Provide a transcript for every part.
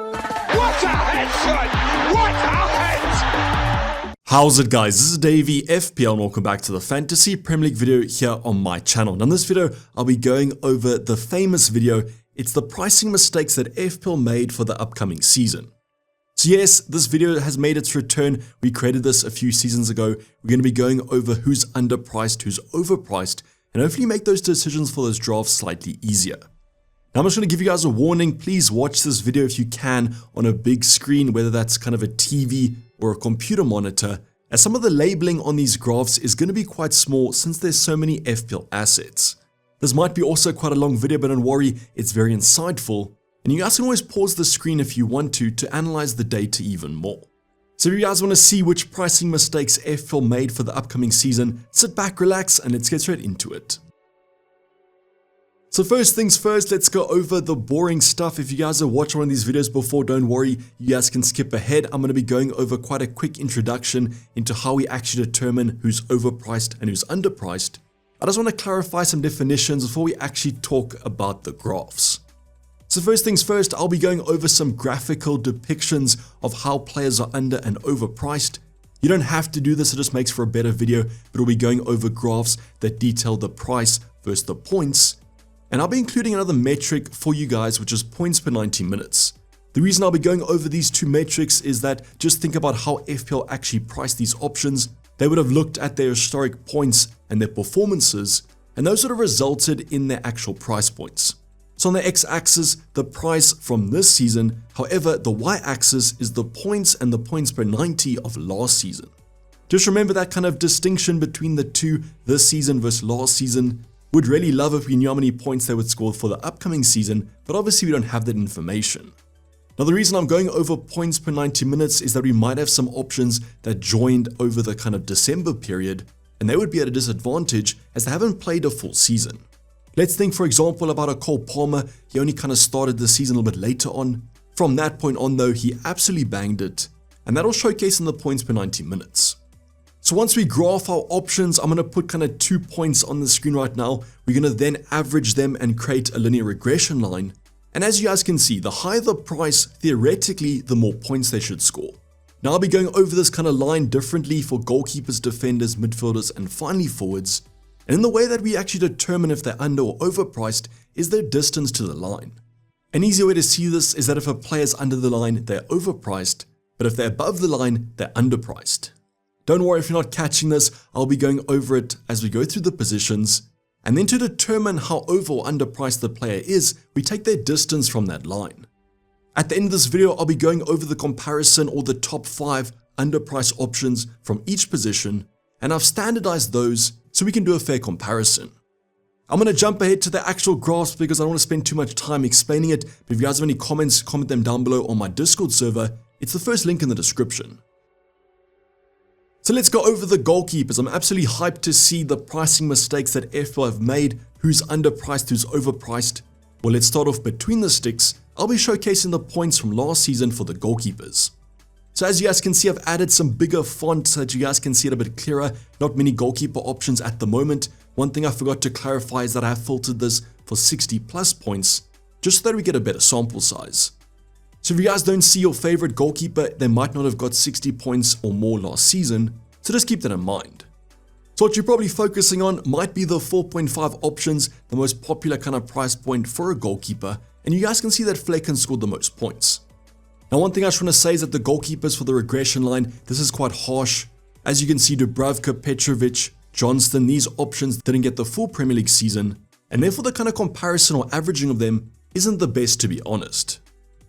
What a headshot! What a head! How's it, guys? This is Dayvy, FPL, and welcome back to the Fantasy Premier League video here on my channel. Now in this video, I'll be going over the famous video. It's the pricing mistakes that FPL made for the upcoming season. So yes, this video has made its return. We created this a few seasons ago. We're going to be going over who's underpriced, who's overpriced, and hopefully make those decisions for those drafts slightly easier. Now I'm just going to give you guys a warning. Please watch this video if you can on a big screen, whether that's kind of a TV or a computer monitor, as some of the labeling on these graphs is going to be quite small since there's so many FPL assets. This might be also quite a long video, but don't worry, it's very insightful. And you guys can always pause the screen if you want to analyze the data even more. So if you guys want to see which pricing mistakes FPL made for the upcoming season, sit back, relax, and let's get straight into it. So first things first, let's go over the boring stuff. If you guys have watched one of these videos before, don't worry, you guys can skip ahead. I'm going to be going over quite a quick introduction into how we actually determine who's overpriced and who's underpriced. I just want to clarify some definitions before we actually talk about the graphs. So first things first, I'll be going over some graphical depictions of how players are under and overpriced. You don't have to do this, it just makes for a better video, but we'll be going over graphs that detail the price versus the points. And I'll be including another metric for you guys, which is points per 90 minutes. The reason I'll be going over these two metrics is that just think about how FPL actually priced these options. They would have looked at their historic points and their performances, and those would have resulted in their actual price points. So on the x-axis, the price from this season, however, the y-axis is the points and the points per 90 of last season. Just remember that kind of distinction between the two, this season versus last season. Would really love if we knew how many points they would score for the upcoming season, but obviously we don't have that information. Now the reason I'm going over points per 90 minutes is that we might have some options that joined over the kind of December period, and they would be at a disadvantage as they haven't played a full season. Let's think, for example, about a Cole Palmer. He only kind of started the season a little bit later on. From that point on though, he absolutely banged it, and that'll showcase in the points per 90 minutes. So once we graph our options, I'm going to put kind of 2 points on the screen right now. We're going to then average them and create a linear regression line. And as you guys can see, the higher the price, theoretically, the more points they should score. Now I'll be going over this kind of line differently for goalkeepers, defenders, midfielders, and finally forwards. And in the way that we actually determine if they're under or overpriced is their distance to the line. An easy way to see this is that if a player's under the line, they're overpriced, but if they're above the line, they're underpriced. Don't worry if you're not catching this, I'll be going over it as we go through the positions, and then to determine how over or underpriced the player is, we take their distance from that line. At the end of this video, I'll be going over the comparison or the top 5 underpriced options from each position, and I've standardized those so we can do a fair comparison. I'm going to jump ahead to the actual graphs because I don't want to spend too much time explaining it, but if you guys have any comments, comment them down below on my Discord server. It's the first link in the description. So let's go over the goalkeepers. I'm absolutely hyped to see the pricing mistakes that FPL have made, who's underpriced, who's overpriced. Well, let's start off between the sticks. I'll be showcasing the points from last season for the goalkeepers. So as you guys can see, I've added some bigger fonts so that you guys can see it a bit clearer. Not many goalkeeper options at the moment. One thing I forgot to clarify is that I have filtered this for 60 plus points, just so that we get a better sample size. So if you guys don't see your favorite goalkeeper, they might not have got 60 points or more last season, so just keep that in mind. So what you're probably focusing on might be the 4.5 options, the most popular kind of price point for a goalkeeper, and you guys can see that Flecken scored the most points. Now one thing I just want to say is that the goalkeepers for the regression line, this is quite harsh. As you can see, Dubravka, Petrovic, Johnston, these options didn't get the full Premier League season, and therefore the kind of comparison or averaging of them isn't the best, to be honest.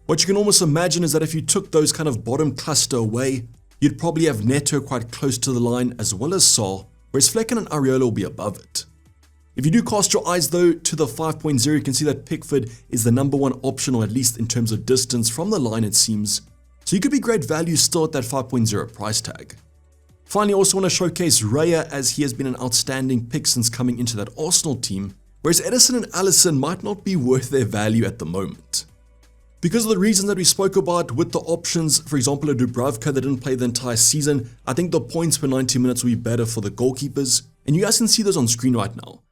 What you can almost imagine is that if you took those kind of bottom cluster away, you'd probably have Neto quite close to the line as well as Sarr, whereas Flecken and Areola will be above it. If you do cast your eyes though to the 5.0, you can see that Pickford is the #1 option, or at least in terms of distance from the line it seems. So you could be great value still at that 5.0 price tag. Finally, I also want to showcase Raya, as he has been an outstanding pick since coming into that Arsenal team, whereas Edison and Alisson might not be worth their value at the moment. Because of the reasons that we spoke about with the options, for example, a Dubravka that didn't play the entire season, I think the points per 90 minutes will be better for the goalkeepers, and you guys can see those on screen right now.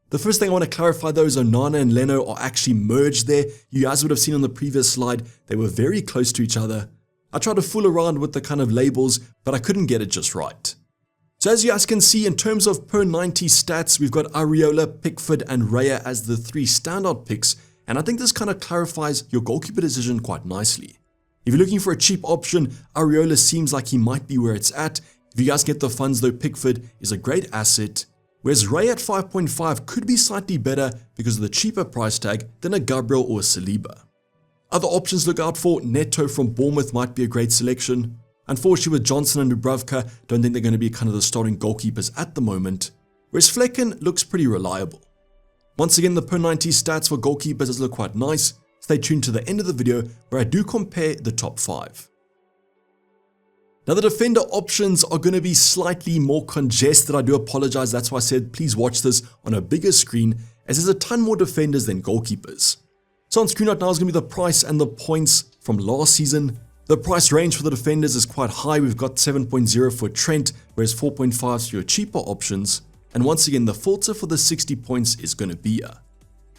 The first thing I want to clarify though is Onana and Leno are actually merged there. You guys would have seen on the previous slide, they were very close to each other. I tried to fool around with the kind of labels, but I couldn't get it just right. So as you guys can see, in terms of per 90 stats, we've got Areola, Pickford and Raya as the 3 standout picks, and I think this kind of clarifies your goalkeeper decision quite nicely. If you're looking for a cheap option, Areola seems like he might be where it's at. If you guys get the funds though, Pickford is a great asset. Whereas Ray at 5.5 could be slightly better because of the cheaper price tag than a Gabriel or a Saliba. Other options to look out for, Neto from Bournemouth might be a great selection. Unfortunately with Johnson and Dubravka, don't think they're going to be kind of the starting goalkeepers at the moment. Whereas Flecken looks pretty reliable. Once again, the per 90 stats for goalkeepers does look quite nice. Stay tuned to the end of the video where I do compare the top 5. Now the defender options are going to be slightly more congested. I do apologize, that's why I said please watch this on a bigger screen as there's a ton more defenders than goalkeepers. So on screen right now is going to be the price and the points from last season. The price range for the defenders is quite high. We've got 7.0 for Trent, whereas 4.5 for your cheaper options. And once again, the filter for the 60 points is going to be a.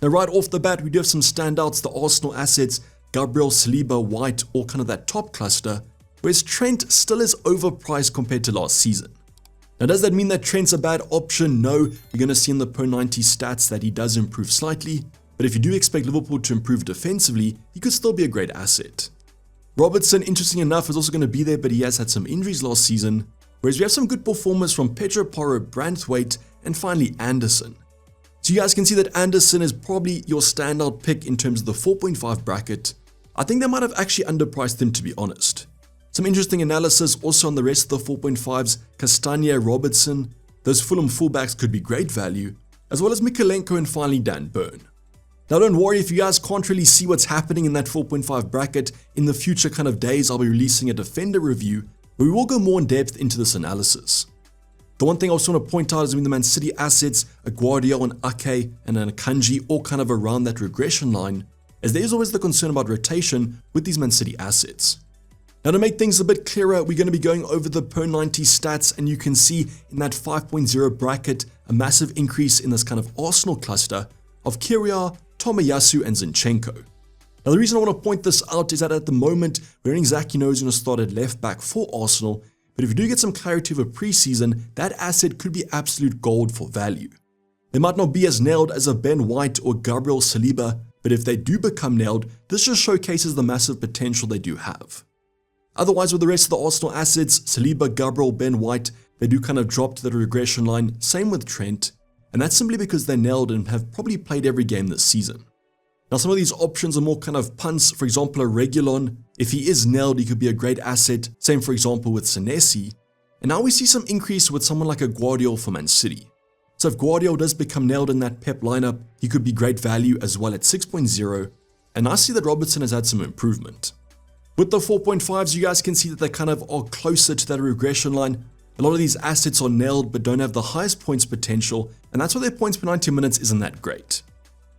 Now right off the bat, we do have some standouts, the Arsenal assets, Gabriel, Saliba, White, all kind of that top cluster. Whereas Trent still is overpriced compared to last season. Now does that mean that Trent's a bad option? No, we're going to see in the per 90 stats that he does improve slightly, but if you do expect Liverpool to improve defensively, he could still be a great asset. Robertson, interesting enough, is also going to be there, but he has had some injuries last season, whereas we have some good performers from Pedro Porro, Branthwaite, and finally Anderson. So you guys can see that Anderson is probably your standout pick in terms of the 4.5 bracket. I think they might have actually underpriced him, to be honest. Some interesting analysis also on the rest of the 4.5s, Castagne, Robertson, those Fulham fullbacks could be great value, as well as Mikalenko and finally Dan Burn. Now don't worry if you guys can't really see what's happening in that 4.5 bracket. In the future kind of days I'll be releasing a defender review where we will go more in depth into this analysis. The one thing I also want to point out is the Man City assets, a Guardiola, an Ake and an Akanji all kind of around that regression line, as there is always the concern about rotation with these Man City assets. Now to make things a bit clearer, we're going to be going over the per 90 stats, and you can see in that 5.0 bracket a massive increase in this kind of Arsenal cluster of Kyria, Tomiyasu and Zinchenko. Now the reason I want to point this out is that at the moment we don't exactly know who's going to start at left back for Arsenal, but if you do get some clarity over preseason, that asset could be absolute gold for value. They might not be as nailed as a Ben White or Gabriel Saliba, but if they do become nailed, this just showcases the massive potential they do have. Otherwise, with the rest of the Arsenal assets, Saliba, Gabriel, Ben White, they do kind of drop to the regression line, same with Trent, and that's simply because they're nailed and have probably played every game this season. Now some of these options are more kind of punts, for example a Reguilon, if he is nailed he could be a great asset, same for example with Senesi, and now we see some increase with someone like a Guardiola for Man City. So if Guardiola does become nailed in that Pep lineup, he could be great value as well at 6.0, and I see that Robertson has had some improvement. With the 4.5s, you guys can see that they kind of are closer to that regression line. A lot of these assets are nailed but don't have the highest points potential, and that's why their points per 90 minutes isn't that great.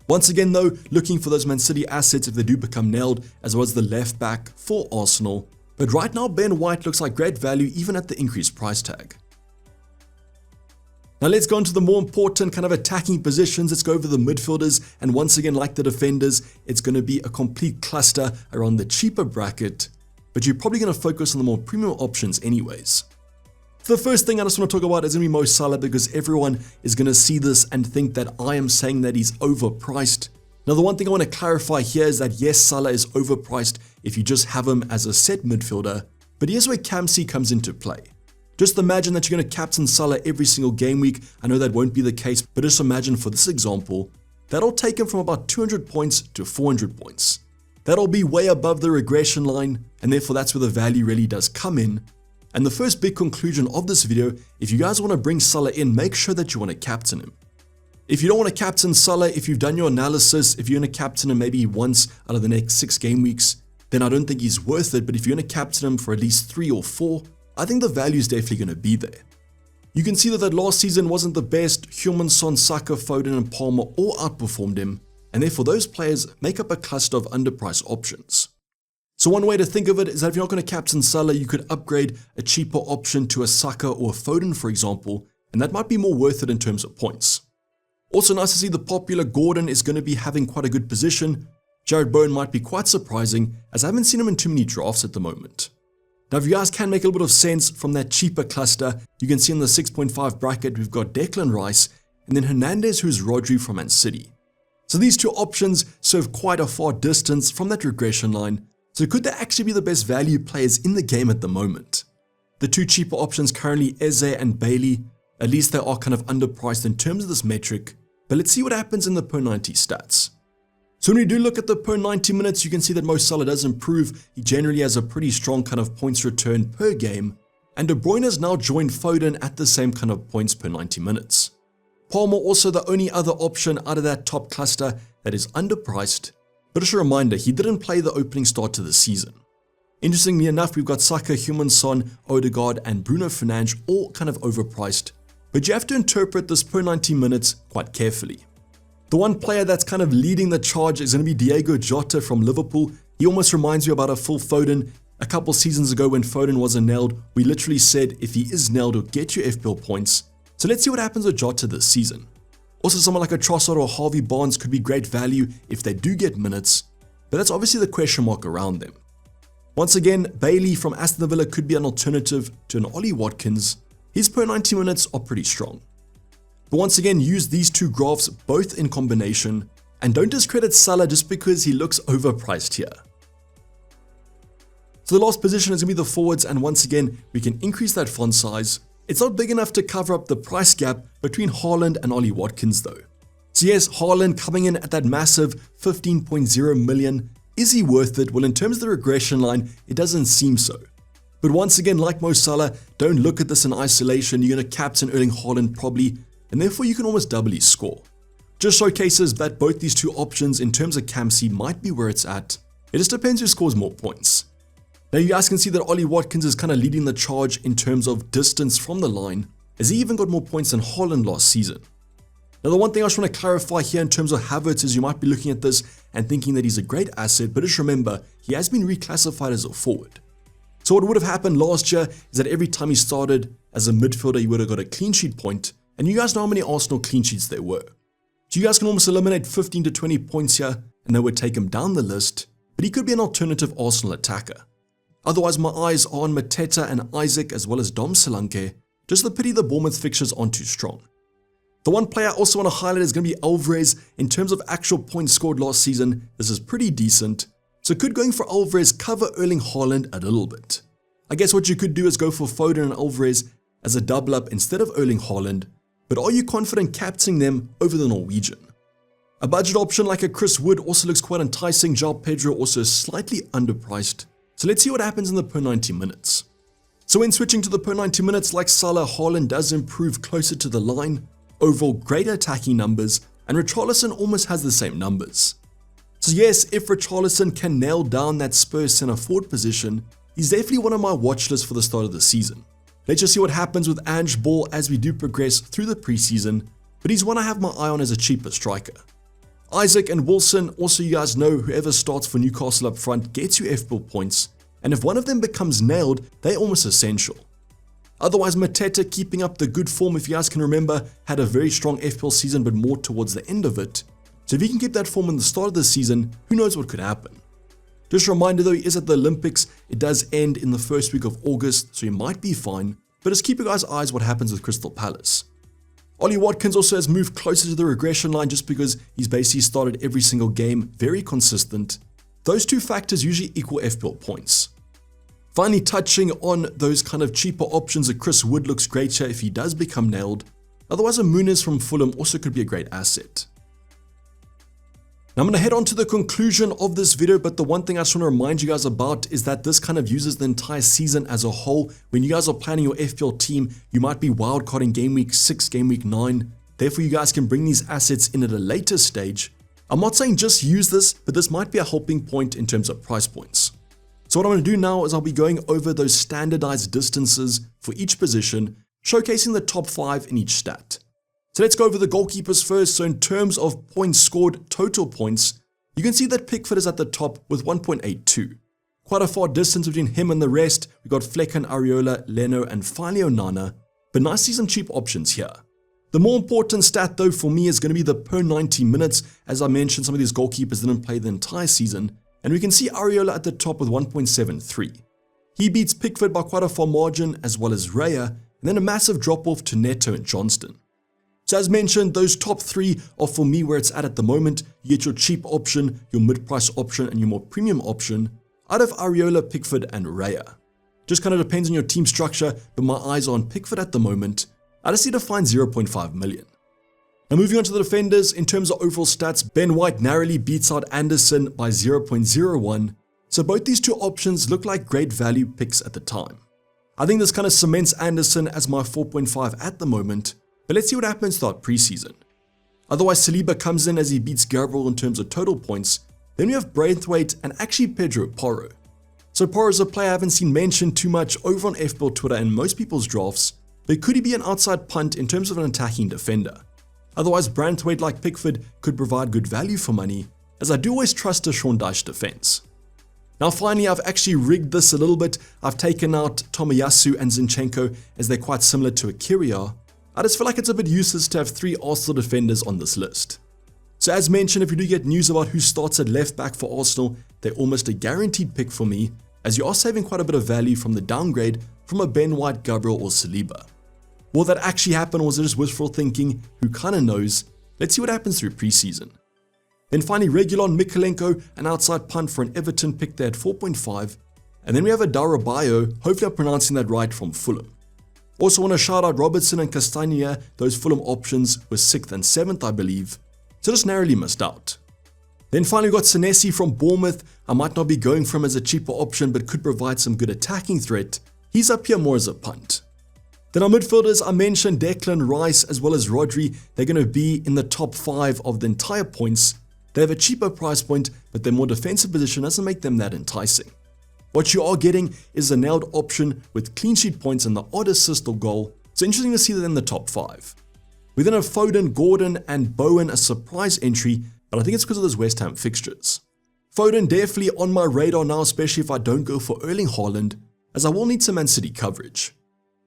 Once again though, looking for those Man City assets if they do become nailed, as well as the left back for Arsenal. But right now Ben White looks like great value even at the increased price tag. Now let's go into the more important kind of attacking positions. Let's go over the midfielders, and once again like the defenders, it's going to be a complete cluster around the cheaper bracket, but you're probably going to focus on the more premium options anyways. So the first thing I just want to talk about is going to be Mo Salah, because everyone is going to see this and think that I am saying that he's overpriced. Now the one thing I want to clarify here is that yes, Salah is overpriced if you just have him as a set midfielder, but here's where Camsey comes into play. Just imagine that you're going to captain Salah every single game week. I know that won't be the case, but just imagine for this example, that'll take him from about 200 points to 400 points. That'll be way above the regression line, and therefore that's where the value really does come in. And the first big conclusion of this video, if you guys want to bring Salah in, make sure that you want to captain him. If you don't want to captain Salah, if you've done your analysis, if you're going to captain him maybe once out of the next 6 game weeks, then I don't think he's worth it. But if you're going to captain him for at least 3 or 4, I think the value is definitely going to be there. You can see that last season wasn't the best. Heung-min Son, Saka, Foden and Palmer all outperformed him, and therefore those players make up a cluster of underpriced options. So one way to think of it is that if you're not going to captain Salah, you could upgrade a cheaper option to a Saka or a Foden for example, and that might be more worth it in terms of points. Also nice to see the popular Gordon is going to be having quite a good position. Jared Bowen might be quite surprising, as I haven't seen him in too many drafts at the moment. Now if you guys can make a little bit of sense from that cheaper cluster, you can see in the 6.5 bracket we've got Declan Rice and then Hernandez, who's Rodri from Man City. So these two options serve quite a far distance from that regression line, so could they actually be the best value players in the game at the moment? The two cheaper options currently, Eze and Bailey, at least they are kind of underpriced in terms of this metric, but let's see what happens in the per 90 stats. So when we do look at the per 90 minutes, you can see that Mo Salah does improve. He generally has a pretty strong kind of points return per game, and De Bruyne has now joined Foden at the same kind of points per 90 minutes. Palmer also the only other option out of that top cluster that is underpriced, but just a reminder, he didn't play the opening start to the season. Interestingly enough, we've got Saka, Heung-min Son, Odegaard and Bruno Fernandes all kind of overpriced, but you have to interpret this per 90 minutes quite carefully. The one player that's kind of leading the charge is going to be Diego Jota from Liverpool. He almost reminds me about a full Foden. A couple seasons ago when Foden wasn't nailed, we literally said if he is nailed, he'll get you FPL points. So let's see what happens with Jota this season. Also someone like a Trossard or Harvey Barnes could be great value if they do get minutes, but that's obviously the question mark around them. Once again, Bailey from Aston Villa could be an alternative to an Ollie Watkins. His per 90 minutes are pretty strong. But once again, use these two graphs both in combination, and don't discredit Salah just because he looks overpriced here. So the last position is going to be the forwards, and once again, we can increase that font size. It's not big enough to cover up the price gap between Haaland and Ollie Watkins though. So yes, Haaland coming in at that massive 15.0 million. Is he worth it? Well, in terms of the regression line, it doesn't seem so. But once again, like Mo Salah, don't look at this in isolation. You're going to captain Erling Haaland probably, and therefore you can almost double his score. Just showcases that both these two options in terms of CAMC might be where it's at. It just depends who scores more points. Now you guys can see that Ollie Watkins is kind of leading the charge in terms of distance from the line, as he even got more points than Haaland last season. Now the one thing I just want to clarify here in terms of Havertz is you might be looking at this and thinking that he's a great asset, but just remember, he has been reclassified as a forward. So what would have happened last year is that every time he started as a midfielder, he would have got a clean sheet point, and you guys know how many Arsenal clean sheets there were. So you guys can almost eliminate 15 to 20 points here, and that would take him down the list, but he could be an alternative Arsenal attacker. Otherwise, my eyes are on Mateta and Isaac as well as Dom Solanke. Just the pity the Bournemouth fixtures aren't too strong. The one player I also want to highlight is going to be Alvarez. In terms of actual points scored last season, this is pretty decent. So could going for Alvarez cover Erling Haaland a little bit? I guess what you could do is go for Foden and Alvarez as a double up instead of Erling Haaland, but are you confident captaining them over the Norwegian? A budget option like a Chris Wood also looks quite enticing. João Pedro also slightly underpriced. So let's see what happens in the per 90 minutes. So when switching to the per 90 minutes, like Salah, Haaland does improve closer to the line, overall greater attacking numbers, and Richarlison almost has the same numbers. So yes, if Richarlison can nail down that Spurs centre forward position, he's definitely one of my watch lists for the start of the season. Let's just see what happens with Ange Ball as we do progress through the preseason, but he's one I have my eye on as a cheaper striker. Isaac and Wilson, also you guys know whoever starts for Newcastle up front gets you FPL points, and if one of them becomes nailed, they're almost essential. Otherwise, Mateta keeping up the good form, if you guys can remember, had a very strong FPL season but more towards the end of it. So if he can keep that form in the start of the season, who knows what could happen. Just a reminder though, he is at the Olympics. It does end in the first week of August, so he might be fine, but just keep your guys' eyes what happens with Crystal Palace. Ollie Watkins also has moved closer to the regression line just because he's basically started every single game, very consistent. Those two factors usually equal FPL points. Finally, touching on those kind of cheaper options, a Chris Wood looks great here if he does become nailed. Otherwise, a Muniz from Fulham also could be a great asset. Now I'm going to head on to the conclusion of this video, but the one thing I just want to remind you guys about is that this kind of uses the entire season as a whole. When you guys are planning your FPL team, you might be wildcarding game week 6, game week 9. Therefore, you guys can bring these assets in at a later stage. I'm not saying just use this, but this might be a helping point in terms of price points. So what I'm going to do now is I'll be going over those standardized distances for each position, showcasing the top 5 in each stat. So let's go over the goalkeepers first. So in terms of points scored, total points, you can see that Pickford is at the top with 1.82. Quite a far distance between him and the rest. We've got Fleck and Areola, Leno, and finally Onana. But nice to see some cheap options here. The more important stat though for me is going to be the per 90 minutes. As I mentioned, some of these goalkeepers didn't play the entire season, and we can see Areola at the top with 1.73. He beats Pickford by quite a far margin, as well as Raya, and then a massive drop off to Neto and Johnston. So as mentioned, those top three are for me where it's at the moment. You get your cheap option, your mid-price option, and your more premium option out of Areola, Pickford, and Raya. Just kind of depends on your team structure, but my eyes are on Pickford at the moment. I just need to find 0.5 million. Now moving on to the defenders, in terms of overall stats, Ben White narrowly beats out Anderson by 0.01. So both these two options look like great value picks at the time. I think this kind of cements Anderson as my 4.5 at the moment, but let's see what happens throughout preseason. Otherwise, Saliba comes in as he beats Gabriel in terms of total points. Then we have Braithwaite and actually Pedro Porro. So Porro is a player I haven't seen mentioned too much over on FPL Twitter and most people's drafts, but could he be an outside punt in terms of an attacking defender? Otherwise, Braithwaite like Pickford could provide good value for money, as I do always trust a Sean Dyche defense. Now finally, I've actually rigged this a little bit. I've taken out Tomiyasu and Zinchenko as they're quite similar to Akira. I just feel like it's a bit useless to have 3 Arsenal defenders on this list. So as mentioned, if you do get news about who starts at left back for Arsenal, they're almost a guaranteed pick for me, as you are saving quite a bit of value from the downgrade from a Ben White, Gabriel, or Saliba. Will that actually happen, or was it just wishful thinking? Who kind of knows? Let's see what happens through preseason. Then finally, Reguilon, Mikalenko, an outside punt for an Everton pick there at 4.5. And then we have a Darabayo, hopefully I'm pronouncing that right, from Fulham. Also want to shout out Robertson and Castagna, those Fulham options were 6th and 7th I believe, so just narrowly missed out. Then finally we got Senesi from Bournemouth. I might not be going for him as a cheaper option, but could provide some good attacking threat. He's up here more as a punt. Then our midfielders, I mentioned Declan Rice as well as Rodri. They're going to be in the top 5 of the entire points. They have a cheaper price point, but their more defensive position doesn't make them that enticing. What you are getting is a nailed option with clean sheet points and the odd assist or goal, so interesting to see that in the top 5. We then have Foden, Gordon, and Bowen, a surprise entry, but I think it's because of those West Ham fixtures. Foden definitely on my radar now, especially if I don't go for Erling Haaland, as I will need some Man City coverage.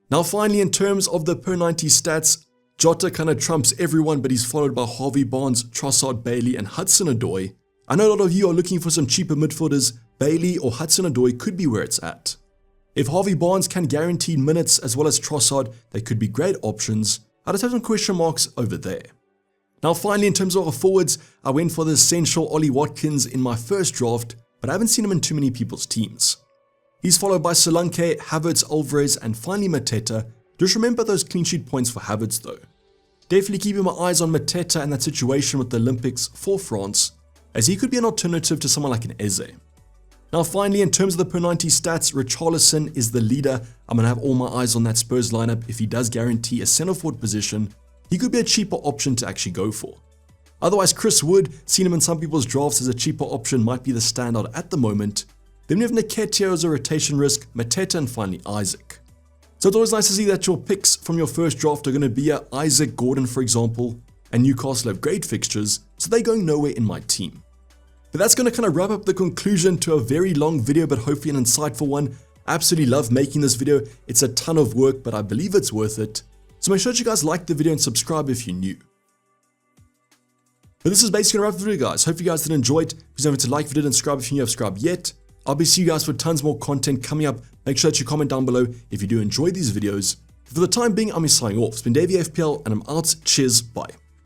Now finally, in terms of the per 90 stats, Jota kind of trumps everyone, but he's followed by Harvey Barnes, Trossard, Bailey, and Hudson-Odoi. I know a lot of you are looking for some cheaper midfielders. Bailey or Hudson-Odoi could be where it's at. If Harvey Barnes can guarantee minutes as well as Trossard, they could be great options. I just have some question marks over there. Now finally, in terms of our forwards, I went for the essential Ollie Watkins in my first draft, but I haven't seen him in too many people's teams. He's followed by Solanke, Havertz, Alvarez, and finally Mateta. Just remember those clean sheet points for Havertz though. Definitely keeping my eyes on Mateta and that situation with the Olympics for France, as he could be an alternative to someone like an Eze. Now finally, in terms of the per 90 stats, Richarlison is the leader. I'm going to have all my eyes on that Spurs lineup. If he does guarantee a centre forward position, he could be a cheaper option to actually go for. Otherwise, Chris Wood, seen him in some people's drafts as a cheaper option, might be the standout at the moment. Then we have Nketiah as a rotation risk, Mateta, and finally Isaac. So it's always nice to see that your picks from your first draft are going to be Isaac, Gordon for example, and Newcastle have great fixtures, so they're going nowhere in my team. But that's going to kind of wrap up the conclusion to a very long video, but hopefully an insightful one. I absolutely love making this video. It's a ton of work, but I believe it's worth it. So make sure that you guys like the video and subscribe if you're new. But this is basically going to wrap up the video, guys. Hope you guys did enjoy it. Please don't forget to like if you did and subscribe if you haven't subscribed yet. I'll be seeing you guys for tons more content coming up. Make sure that you comment down below if you do enjoy these videos. For the time being, I'm signing off. It's been Dayvy FPL, and I'm out. Cheers, bye.